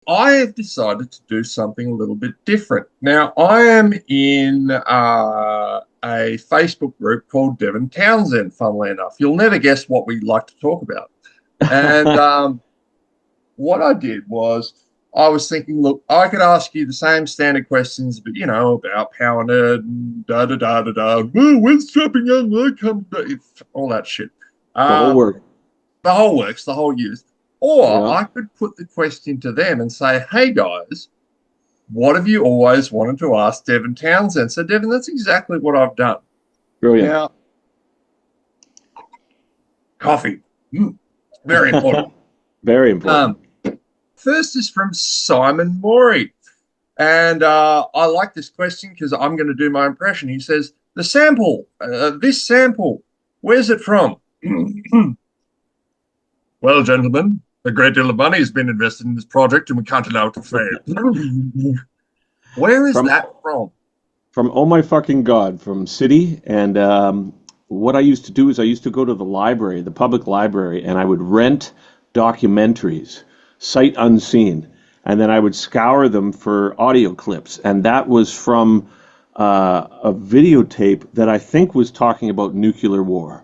I have decided to do something a little bit different. Now, I am in a Facebook group called Devin Townsend, funnily enough. You'll never guess what we like to talk about. And what I did was I was thinking, look, I could ask you the same standard questions, but about Power Nerd and da da da da da. Well, when's dropping young come all that shit. The whole Um, work. the whole works, the whole use. Or Yeah. I could put the question to them and say, hey guys, what have you always wanted to ask Devin Townsend? So, Devin, that's exactly what I've done. Brilliant. Now, coffee, very important. Very important. First is from Simon Morey. And I like this question because I'm going to do my impression. He says, this sample, where's it from? Well, gentlemen, a great deal of money has been invested in this project and we can't allow it to fail. Where is From that from? from oh my fucking god, from City. And what I used to do is I used to go to the library, the public library, and I would rent documentaries, sight unseen, and then I would scour them for audio clips. And that was from a videotape that I think was talking about nuclear war.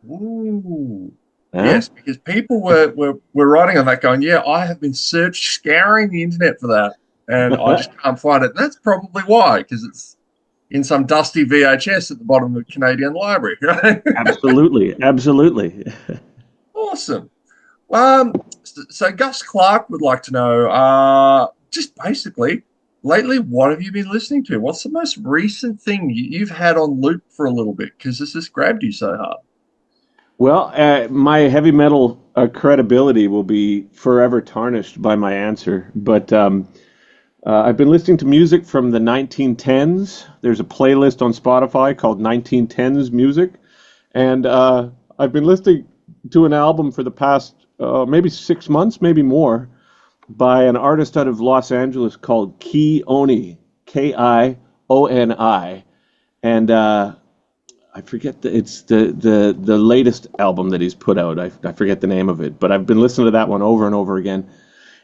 Ooh. Huh? Yes, because people were writing on that going, yeah, I have been scouring the internet for that, and I just can't find it. And that's probably why, because it's in some dusty VHS at the bottom of the Canadian Library, right? Absolutely, absolutely. Awesome. So Gus Clark would like to know, just basically, lately, what have you been listening to? What's the most recent thing you've had on loop for a little bit? Because this has grabbed you so hard. Well, my heavy metal credibility will be forever tarnished by my answer, but I've been listening to music from the 1910s. There's a playlist on Spotify called 1910s Music, and I've been listening to an album for the past maybe 6 months, maybe more, by an artist out of Los Angeles called Kioni, Kioni, and I forget it's the latest album that he's put out. I forget the name of it, but I've been listening to that one over and over again.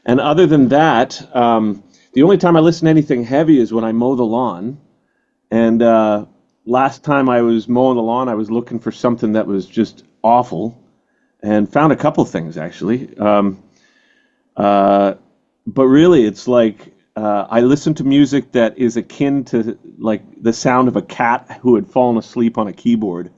And other than that, the only time I listen to anything heavy is when I mow the lawn. And last time I was mowing the lawn, I was looking for something that was just awful, and found a couple things actually. But really, it's like I listen to music that is akin to like the sound of a cat who had fallen asleep on a keyboard.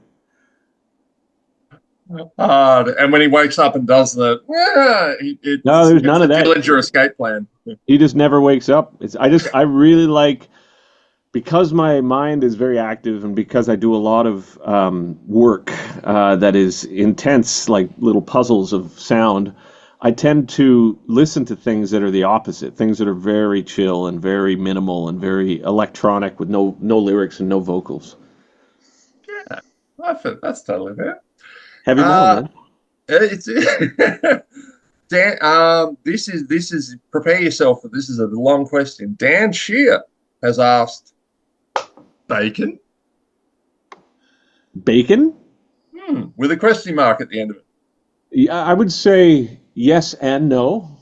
And when he wakes up and does No, there's it's none the of that. Dillinger escape plan. He just never wakes up. I really like, because my mind is very active and because I do a lot of work that is intense, like little puzzles of sound. I tend to listen to things that are the opposite, things that are very chill and very minimal and very electronic with no lyrics and no vocals. Yeah, that's totally fair. Heavy metal, Uh, man. it's Dan. This is prepare yourself for this is a long question. Dan Shear has asked bacon Bacon? with a question mark at the end of it. Yeah, I would say yes and no,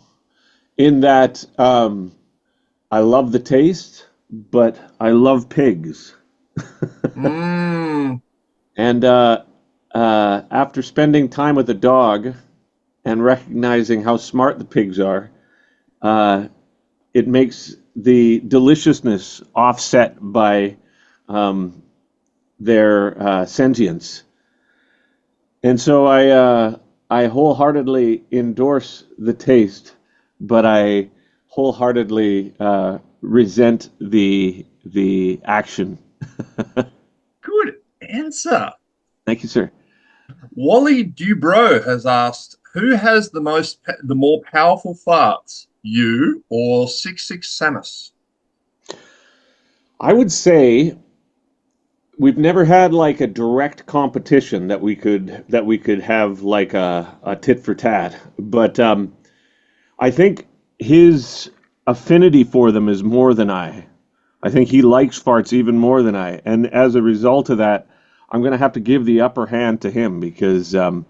in that I love the taste, but I love pigs. Mm, And after spending time with a dog and recognizing how smart the pigs are, it makes the deliciousness offset by their sentience. And so I wholeheartedly endorse the taste, but I wholeheartedly resent the action. good answer. Thank you, sir. Wally Dubrow has asked, who has the more powerful farts, you or 66 Samus? I would say we've never had like a direct competition that we could have like a tit for tat, but I think his affinity for them is more than I. I think he likes farts even more than I, and as a result of that, I'm going to have to give the upper hand to him because I'm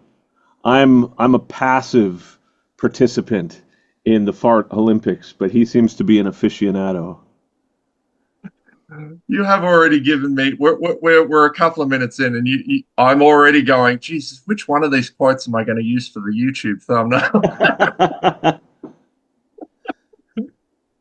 a passive participant in the fart Olympics, but he seems to be an aficionado. You have already given me. We're a couple of minutes in, and I'm already going. Jesus, which one of these quotes am I going to use for the YouTube thumbnail?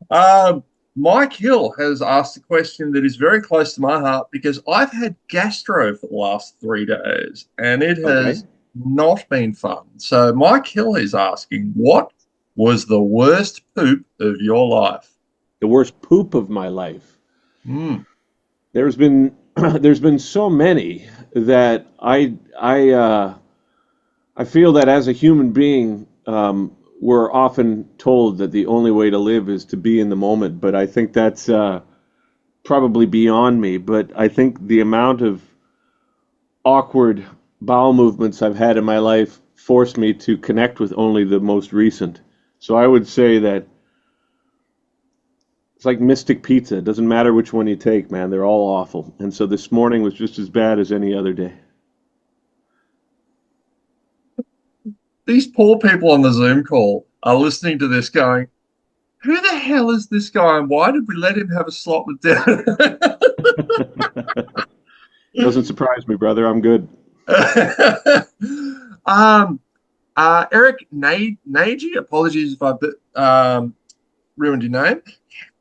Um, Mike Hill has asked a question that is very close to my heart because I've had gastro for the last 3 days, and it Okay. has not been fun. So Mike Hill is asking, what was the worst poop of your life? The worst poop of my life. Hmm. There's been there's been so many that I feel that as a human being, we're often told that the only way to live is to be in the moment. But I think that's probably beyond me. But I think the amount of awkward bowel movements I've had in my life forced me to connect with only the most recent. So I would say that it's like Mystic Pizza. It doesn't matter which one you take, man. They're all awful. And so this morning was just as bad as any other day. These poor people on the Zoom call are listening to this going, who the hell is this guy and why did we let him have a slot with dinner? Doesn't surprise me, brother. I'm good. um, Eric Nagy, apologies if I ruined your name,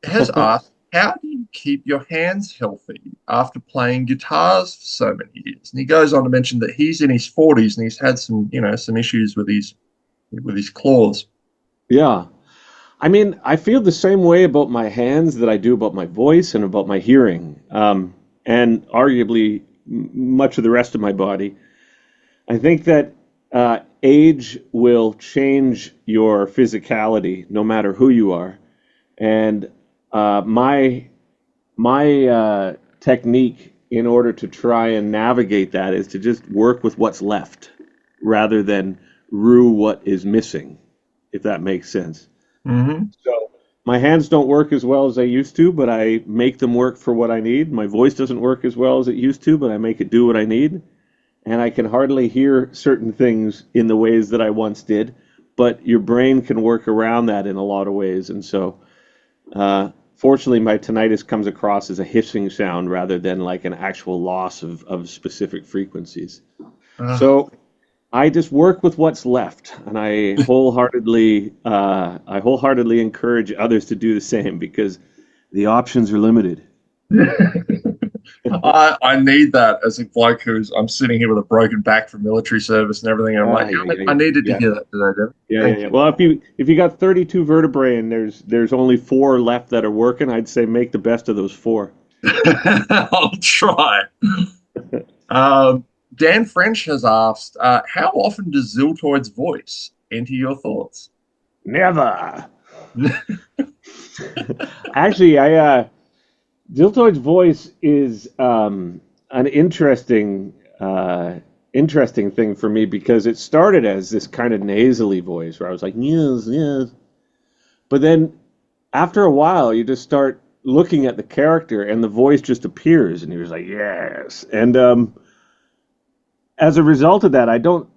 has asked, how do you keep your hands healthy after playing guitars for so many years? And he goes on to mention that he's in his 40s and he's had some issues with his claws. Yeah. I mean, I feel the same way about my hands that I do about my voice and about my hearing, and arguably much of the rest of my body. I think that age will change your physicality no matter who you are. And my technique in order to try and navigate that is to just work with what's left rather than rue what is missing, if that makes sense. Hmm. So my hands don't work as well as they used to, but I make them work for what I need. My voice doesn't work as well as it used to, but I make it do what I need. And I can hardly hear certain things in the ways that I once did, but your brain can work around that in a lot of ways. And so, fortunately, my tinnitus comes across as a hissing sound rather than like an actual loss of specific frequencies. Uh, So I just work with what's left, and I wholeheartedly encourage others to do the same because the options are limited. I need that as a bloke I'm sitting here with a broken back from military service and everything. And I'm like, Yeah, damn it, yeah, I yeah, needed to yeah, hear that today, Devin. yeah, yeah, Thank yeah. you. Well, if you got 32 vertebrae and there's only four left that are working, I'd say make the best of those four. I'll try. Dan French has asked, how often does Ziltoid's voice enter your thoughts? Never. Actually, Diltoid's voice is an interesting thing for me because it started as this kind of nasally voice where I was like, yes, yes. But then after a while, you just start looking at the character and the voice just appears and he was like, yes. And as a result of that, I don't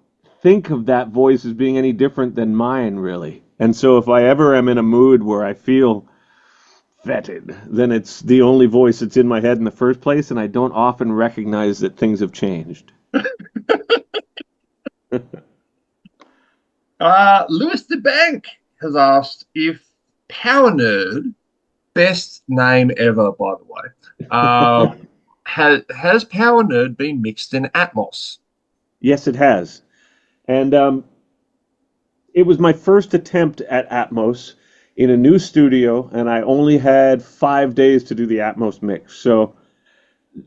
think of that voice as being any different than mine, really. And so if I ever am in a mood where I feel vetted, then it's the only voice that's in my head in the first place, and I don't often recognize that things have changed. Lewis the Bank has asked if Power Nerd, best name ever, by the way, has Power Nerd been mixed in Atmos? Yes, it has. And it was my first attempt at Atmos in a new studio, and I only had 5 days to do the Atmos mix. So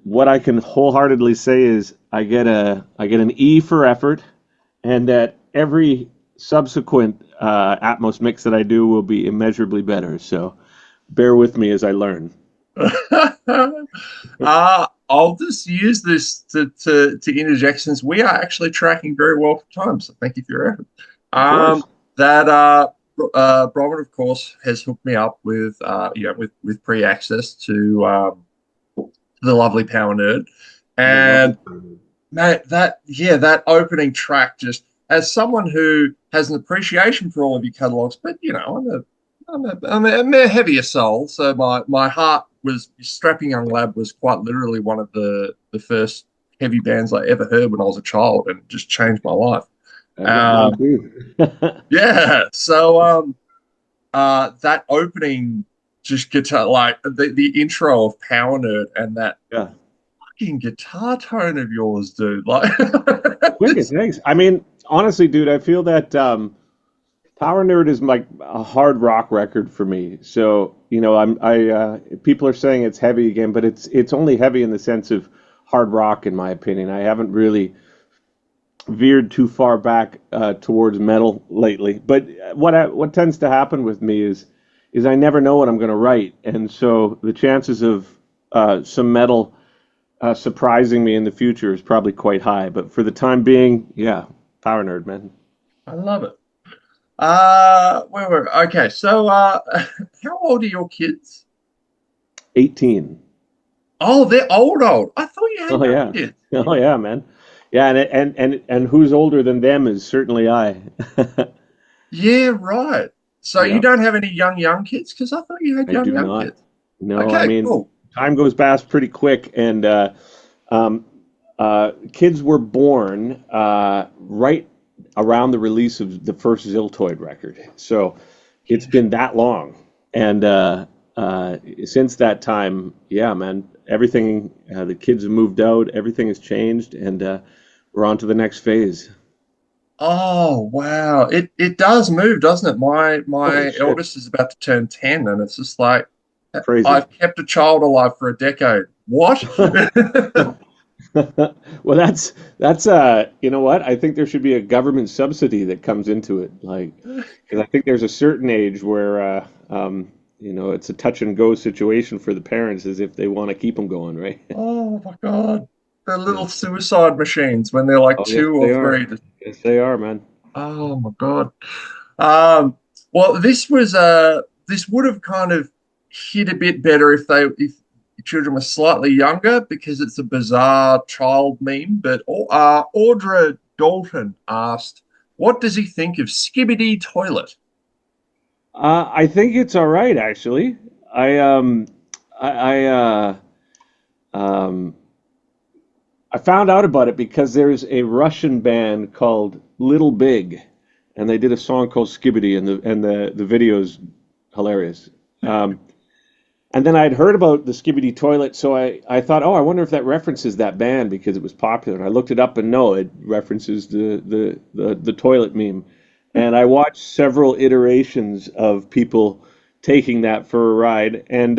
what I can wholeheartedly say is I get an E for effort, and that every subsequent Atmos mix that I do will be immeasurably better. So bear with me as I learn. I'll just use this to interject since we are actually tracking very well for time. So thank you for your effort. Of Um, course. that Bronwyn, of course, has hooked me up with with pre-access to the lovely Power Nerd, The lovely. and mate, that opening track just as someone who has an appreciation for all of your catalogs, but I'm a heavier soul, so my heart was Strapping Young Lad was quite literally one of the first heavy bands I ever heard when I was a child, and it just changed my life. I got mine Um, too. yeah, so that opening just guitar, like the intro of Power Nerd and that Yeah. fucking guitar tone of yours, dude. Like, Wicked, thanks. I mean, honestly, dude, I feel that Power Nerd is like a hard rock record for me. So, people are saying it's heavy again, but it's only heavy in the sense of hard rock, in my opinion. I haven't really veered too far back towards metal lately. But what tends to happen with me is I never know what I'm going to write, and so the chances of some metal surprising me in the future is probably quite high. But for the time being, yeah, Power Nerd, man. I love it. Where were okay? So, how old are your kids? 18. Oh, they're old, old. I thought you had Oh young yeah, kids. oh yeah, man. Yeah, and who's older than them is certainly I. Yeah, right. So you Yeah, don't have any young kids? Because I thought you had I do young not. kids. No, I Okay, mean, cool. time goes past pretty quick, and um, kids were born right around the release of the first Ziltoid record. So it's been that long, and since that time, yeah, man, everything. The kids have moved out, everything has changed, and we're on to the next phase. Oh, wow. It does move, doesn't it? My Holy my shit, eldest is about to turn 10, and it's just like crazy. I've kept a child alive for a decade. What? Well, that's you know what? I think there should be a government subsidy that comes into it, like, because I think there's a certain age where it's a touch and go situation for the parents, as if they want to keep them going, right? Oh my God. They're Yeah. little suicide machines when they're like Oh, yes, two or they are. three. Yes, they are, man. Oh my God. Well, this would have kind of hit a bit better if the children were slightly younger because it's a bizarre child meme. But Audra Dalton asked, "What does he think of Skibbidy Toilet?" I think it's all right, actually. I um, I found out about it because there's a Russian band called Little Big, and they did a song called Skibbity, and the video's hilarious. Um, and then I'd heard about the Skibbity Toilet, so I thought, oh, I wonder if that references that band because it was popular. And I looked it up, and no, it references the toilet meme. And I watched several iterations of people taking that for a ride, and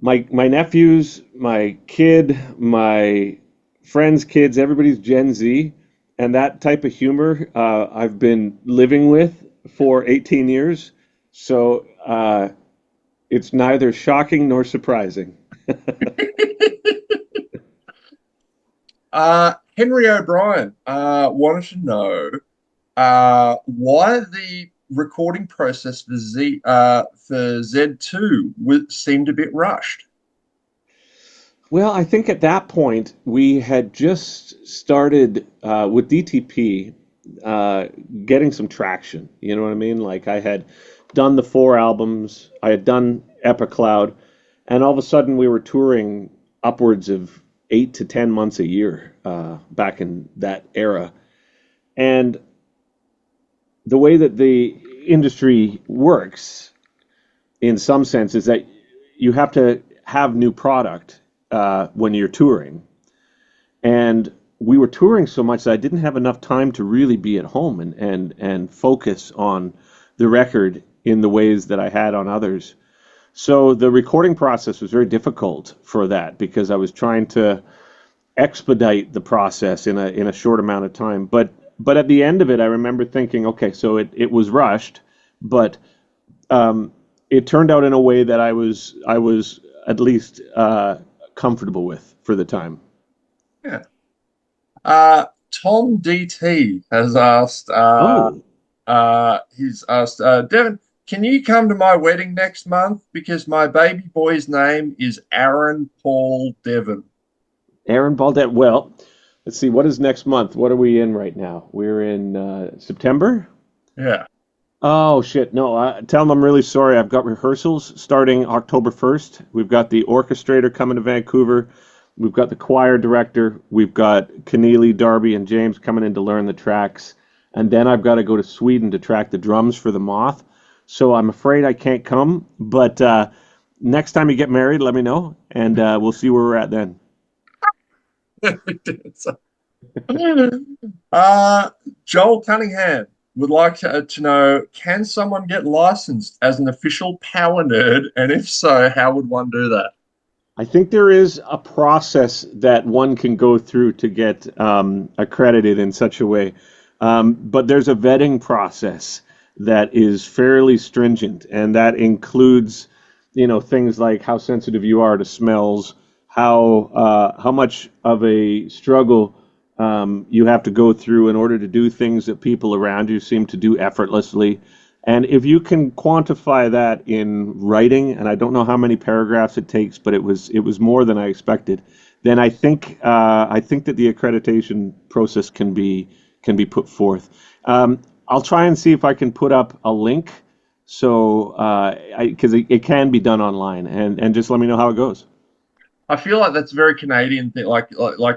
my nephews, my kid, my friends' kids, everybody's Gen Z, and that type of humor I've been living with for 18 years. So it's neither shocking nor surprising. Henry O'Brien wanted to know why the recording process for Z2 seemed a bit rushed. Well, I think at that point we had just started with DTP getting some traction. You know what I mean? Like I had done the four albums, I had done Epicloud, and all of a sudden we were touring upwards of 8 to 10 months a year back in that era. And the way that the industry works, in some sense, is that you have to have new product when you're touring. And we were touring so much that I didn't have enough time to really be at home and focus on the record in the ways that I had on others. So the recording process was very difficult for that because I was trying to expedite the process in a short amount of time. But at the end of it, I remember thinking, okay, so it was rushed, but it turned out in a way that I was at least comfortable with for the time. Yeah. Tom DT has asked, Oh, Devin, can you come to my wedding next month? Because my baby boy's name is Aaron Paul Devon. Aaron Baldet. Well, Let's see, what is next month? What are we in right now? We're in September? Yeah. Oh shit, no, tell them I'm really sorry. I've got rehearsals starting October 1st. We've got the orchestrator coming to Vancouver. We've got the choir director. We've got Keneally, Darby, and James coming in to learn the tracks. And then I've got to go to Sweden to track the drums for the Moth. So I'm afraid I can't come, but next time you get married, let me know, and we'll see where we're at then. uh, Joel Cunningham would like to know, can someone get licensed as an official power nerd? And if so, how would one do that? I think there is a process that one can go through to get accredited in such a way. But there's a vetting process that is fairly stringent, and that includes, things like how sensitive you are to smells, how much of a struggle you have to go through in order to do things that people around you seem to do effortlessly. And if you can quantify that in writing, and I don't know how many paragraphs it takes, but it was more than I expected, then I think that the accreditation process can be put forth. I'll try and see if I can put up a link, so because it can be done online, and just let me know how it goes. I feel like that's a very Canadian thing. Like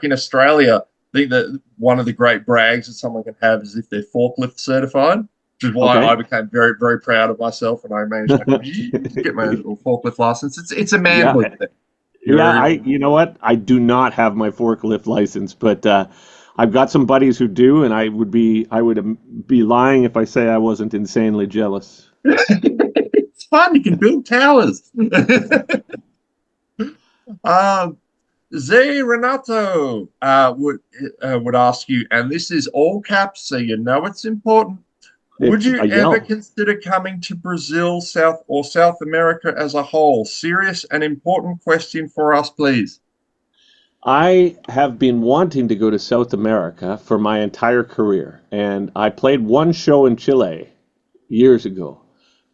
in Australia, I think that one of the great brags that someone can have is if they're forklift certified, which is why I Okay. became very, very proud of myself and I managed to get my little forklift license. It's a Yeah, manhood thing. yeah. You're You know what? I do not have my forklift license, but I've got some buddies who do, and I would be lying if I say I wasn't insanely jealous. it's fun. You can build towers. um, Zay Renato would ask you, and this is all caps, so you know it's important. Would It's you a ever yell. consider coming to Brazil, South America as a whole? Serious and important question for us, please. I have been wanting to go to South America for my entire career, and I played one show in Chile years ago,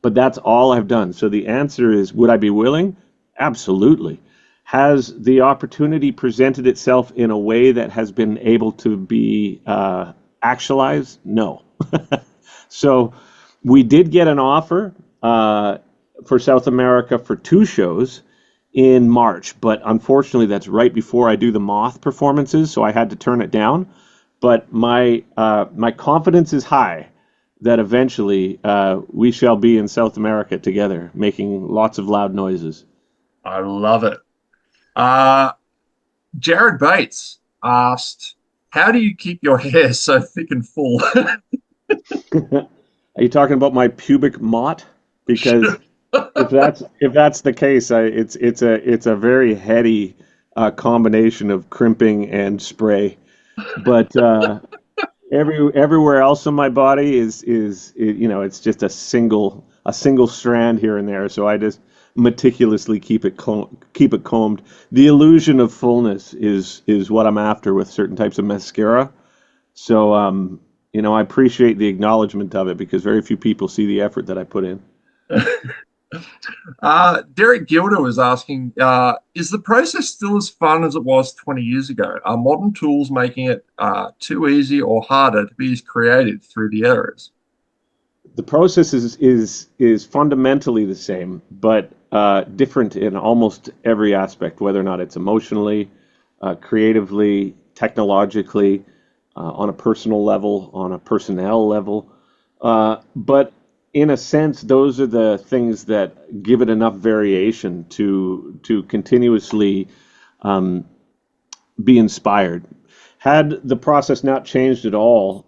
but that's all I've done. So the answer is, would I be willing? Absolutely. Has the opportunity presented itself in a way that has been able to be actualized? No. So we did get an offer for South America for two shows in March, but unfortunately that's right before I do the Moth performances, so I had to turn it down. But my confidence is high that eventually we shall be in South America together, making lots of loud noises. I love it. Uh, Jared Bates asked, "How do you keep your hair so thick and full?" Are you talking about my pubic mott? Because if that's the case, it's a very heady combination of crimping and spray. But everywhere else on my body it's just a single strand here and there. So I just meticulously keep it combed. The illusion of fullness is what I'm after with certain types of mascara. So I appreciate the acknowledgement of it because very few people see the effort that I put in. Derek Gilder was asking, is the process still as fun as it was 20 years ago? Are modern tools making it too easy or harder to be as creative through the eras? The process is fundamentally the same, but different in almost every aspect, whether or not it's emotionally, creatively, technologically, on a personal level, on a personnel level. But in a sense, those are the things that give it enough variation to continuously um, be inspired. Had the process not changed at all,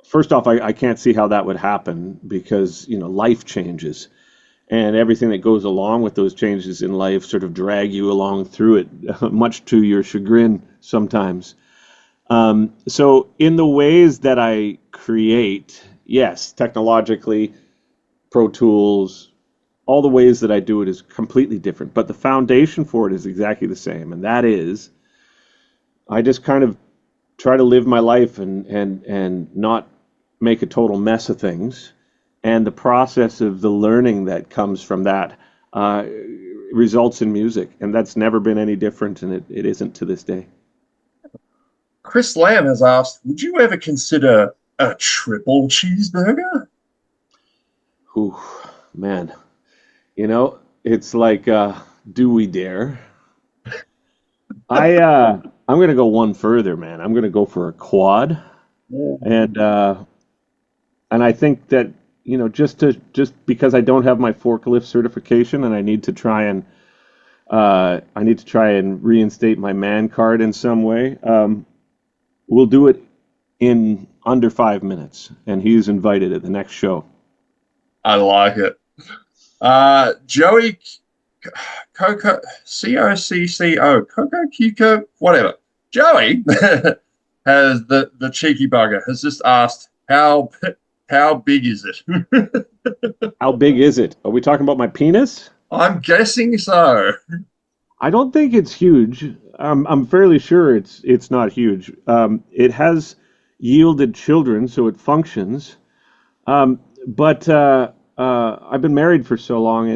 first off, I can't see how that would happen because life changes, and everything that goes along with those changes in life sort of drag you along through it, much to your chagrin sometimes. So in the ways that I create, yes, technologically, Pro Tools, all the ways that I do it is completely different, but the foundation for it is exactly the same, and that is I just kind of try to live my life and not make a total mess of things. And the process of the learning that comes from that uh, results in music, and that's never been any different, and it isn't to this day. Chris Lamb has asked, would you ever consider a triple cheeseburger? Whew, man, it's like, do we dare? I'm gonna go one further, man. I'm gonna go for a quad, and I think that just because I don't have my forklift certification and I need to try and reinstate my man card in some way. We'll do it in under 5 minutes, and he's invited at the next show. I like it. Joey Coco Cocco Coco Kiko whatever. Joey has the cheeky bugger has just asked how big is it? How big is it? Are we talking about my penis? I'm guessing so. I don't think it's huge. I'm fairly sure it's not huge. It has yielded children, so it functions. But I've been married for so long,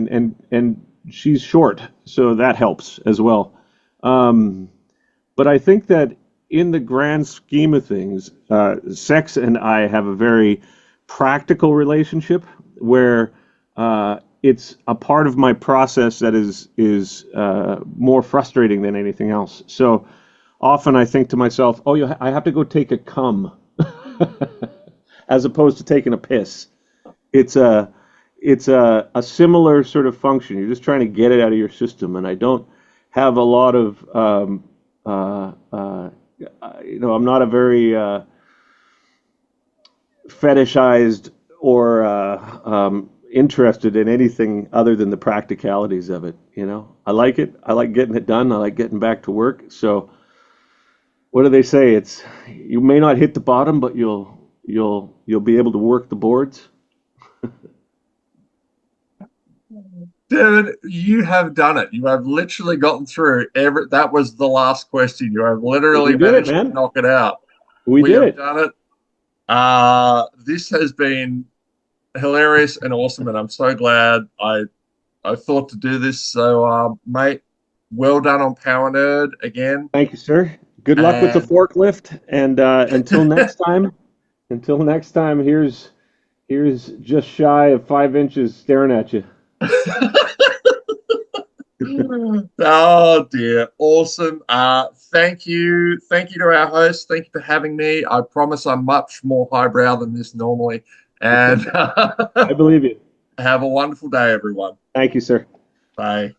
and she's short, so that helps as well. But I think that in the grand scheme of things, sex and I have a very practical relationship where it's a part of my process that is more frustrating than anything else. So often I think to myself, "Oh, I have to go take a cum," as opposed to taking a piss. It's a similar sort of function. You're just trying to get it out of your system, and I don't have a lot of I'm not a very fetishized or interested in anything other than the practicalities of it. I like it. I like getting it done. I like getting back to work. So, what do they say? You may not hit the bottom, but you'll be able to work the boards. David, you have done it. You have literally gotten through every. That was the last question. You have literally We did it, managed to man. knock it out. We We did have it. done it. This has been hilarious and awesome, and I'm so glad I thought to do this. So, mate, well done on Power Nerd again. Thank you, sir. Good luck with the And forklift, and until next time. Until next time, here's just shy of 5 inches staring at you. oh dear, awesome. Thank you to our host. Thank you for having me. I promise I'm much more highbrow than this normally. And I believe you. have a wonderful day, everyone. Thank you, sir. Bye.